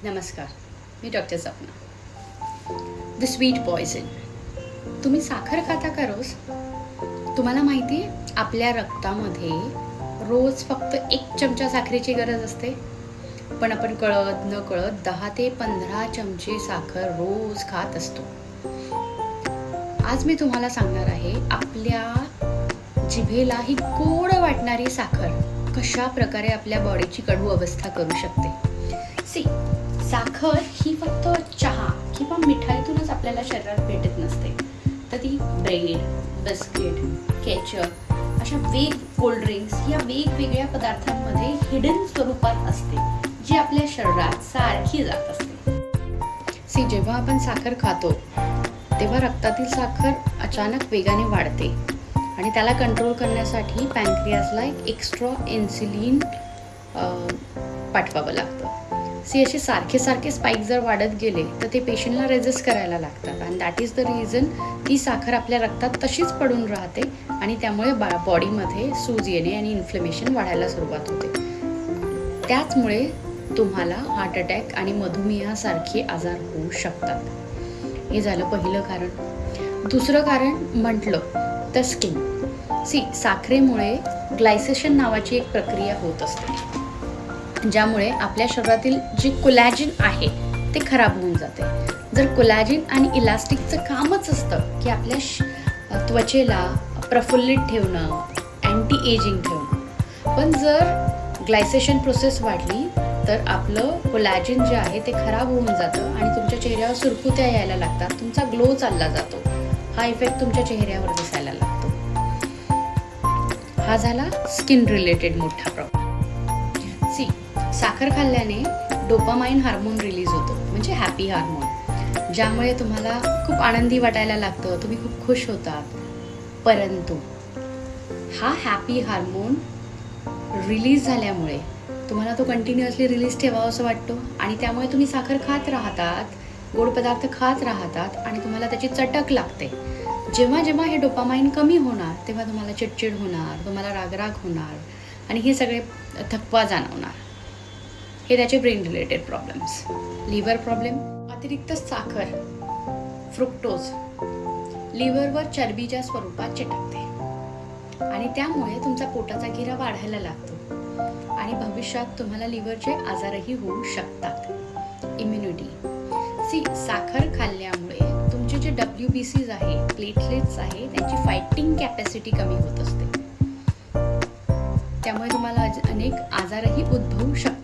नमस्कार, मी doctor Sapna. The sweet poison. तुम्ही साखर खाता का रोज? तुम्हाला माहिती आहे आपल्या रक्तामध्ये रोज फक्त 1 चमचा साखरेची गरज असते, पण आपण कळत न कळत 10 ते 15 चमचे साखर रोज खात असतो. आज मी तुम्हाला सांगणार आहे आपल्या जिभेला ही गोड वाटणारी साखर कशा प्रकारे आपल्या बॉडीची कडू अवस्था करू शकते. साखर ही फक्त चहा किंवा मिठाईतूनच आपल्याला शरीरात भेटत नसते, तर ती ब्रेड, बिस्किट, केचप अशा कोल्ड्रिंक्स या वेगवेगळ्या पदार्थांमध्ये हिडन स्वरूपात असते, जी आपल्या शरीरात सारखी जात असते. जेव्हा आपण साखर खातो तेव्हा रक्तातील साखर अचानक वेगाने वाढते आणि त्याला कंट्रोल करण्यासाठी पॅनक्रियासला एक एक्स्ट्रा इन्सुलिन पाठवावं लागतं. असे सारखे स्पाइक जर वाढत गेले तर ते पेशंटला रेजिस्ट करायला लागतात आणि दॅट इज द रिझन ती साखर आपल्या रक्तात तशीच पडून राहते आणि त्यामुळे बॉडीमध्ये सूज येणे आणि इन्फ्लेमेशन वाढायला सुरुवात होते. त्याचमुळे तुम्हाला हार्ट अटॅक आणि मधुमेहासारखे आजार होऊ शकतात. हे झालं पहिलं कारण. दुसरं कारण म्हटलं तर स्किन. साखरेमुळे ग्लायसेशन नावाची एक प्रक्रिया होत असते, ज्यामुळे आपल्या शरीरातील जे कोलॅजिन आहे ते खराब होऊन जाते. जर कोलॅजिन आणि इलास्टिकचं कामच असतं की आपल्या त्वचेला प्रफुल्लित ठेवणं, अँटी एजिंग ठेवणं, पण जर ग्लायसेशन प्रोसेस वाढली तर आपलं कोलॅजिन जे आहे ते खराब होऊन जातं आणि तुमच्या चेहऱ्यावर सुरकुत्या यायला लागतात, तुमचा ग्लो चालला जातो. हा इफेक्ट तुमच्या चेहऱ्यावर दिसायला लागतो. हा झाला स्किन रिलेटेड मोठा प्रॉब्लेम. साखर खाल्ल्याने डोपामाइन हार्मोन रिलीज होतो, म्हणजे हॅपी हार्मोन, ज्यामुळे तुम्हाला खूप आनंदी वाटायला लागतं, तुम्ही खूप खुश होतात. परंतु हा हॅपी हार्मोन रिलीज झाल्यामुळे तुम्हाला तो कंटिन्युअसली रिलीज ठेवावा असं वाटतो आणि त्यामुळे तुम्ही साखर खात राहतात, गोड पदार्थ खात राहतात आणि तुम्हाला त्याची चटक लागते. जेव्हा जेव्हा हे डोपामाइन कमी होणार तेव्हा तुम्हाला चिडचिड होणार, तुम्हाला रागराग होणार आणि हे सगळे थकवा जाणवणार. हे त्याचे brain related problems. Liver problem. अतिरिक्त साखर, फ्रुक्टोज लिव्हरवर चरबीच्या स्वरूपात चिटकते आणि त्यामुळे तुमचा पोटाचा गिरा वाढायला लागतो आणि भविष्यात तुम्हाला लिव्हरचे आजारही होऊ शकतात. इम्युनिटी. साखर खाल्ल्यामुळे तुमचे जे WBCs आहे, प्लेटलेट्स आहे, त्यांची फायटिंग कॅपॅसिटी कमी होत असते. त्यामुळे तुम्हाला अनेक आजारही उद्भवू शकतात.